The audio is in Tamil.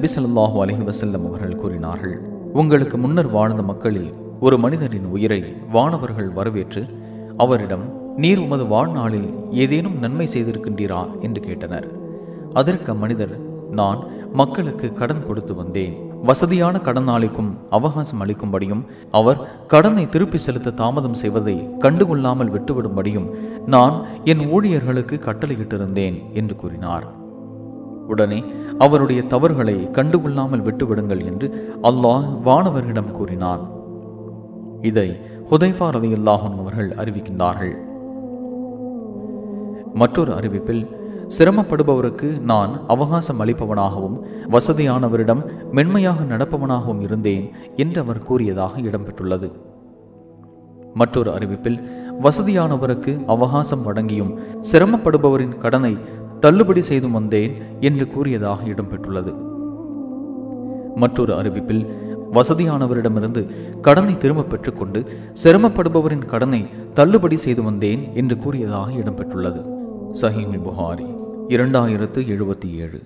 நபி ஸல்லல்லாஹு அலைஹி வஸல்லம் அவர்கள் கூறினார்கள், உங்களுக்கு முன்னர் வாழ்ந்த மக்களில் ஒரு மனிதரின் உயிரை வானவர்கள் வரவேற்று அவரிடம், நீர் உமது வாழ்நாளில் ஏதேனும் நன்மை செய்திருக்கின்றீரா என்று கேட்டனர். அதற்கு அம்மனிதர், நான் மக்களுக்கு கடன் கொடுத்து வந்தேன். வசதியான கடனாளிக்கும் அவகாசம் அளிக்கும்படியும் அவர் கடனை திருப்பி செலுத்த தாமதம் செய்வதை கண்டுகொள்ளாமல் விட்டுவிடும்படியும் நான் என் ஊழியர்களுக்கு கட்டளையிட்டிருந்தேன் என்று கூறினார். உடனே அவருடைய தவறுகளை கண்டுகொள்ளாமல் விட்டுவிடுங்கள் என்று அல்லாஹ் வானவர்களிடம் கூறினான். இதை ஹுதைஃபா ரலியல்லாஹு அன்ஹு அவர்கள் அறிவிக்கின்றார்கள். மற்றொரு அறிவிப்பில், சிரமப்படுபவருக்கு நான் அவகாசம் அளிப்பவனாகவும் வசதியானவரிடம் மென்மையாக நடப்பவனாகவும் இருந்தேன் என்று அவர் கூறியதாக இடம்பெற்றுள்ளது. மற்றொரு அறிவிப்பில், வசதியானவருக்கு அவகாசம் வழங்கியும் சிரமப்படுபவரின் கடனை தள்ளுபடி செய்தும் வந்தேன் என்று கூறியதாக இடம்பெற்றுள்ளது. மற்றொரு அறிவிப்பில், வசதியானவரிடமிருந்து கடனை திரும்ப பெற்றுக்கொண்டு சிரமப்படுபவரின் கடனை தள்ளுபடி செய்து வந்தேன் என்று கூறியதாக இடம்பெற்றுள்ளது. சஹீஹுல் புகாரி 2077.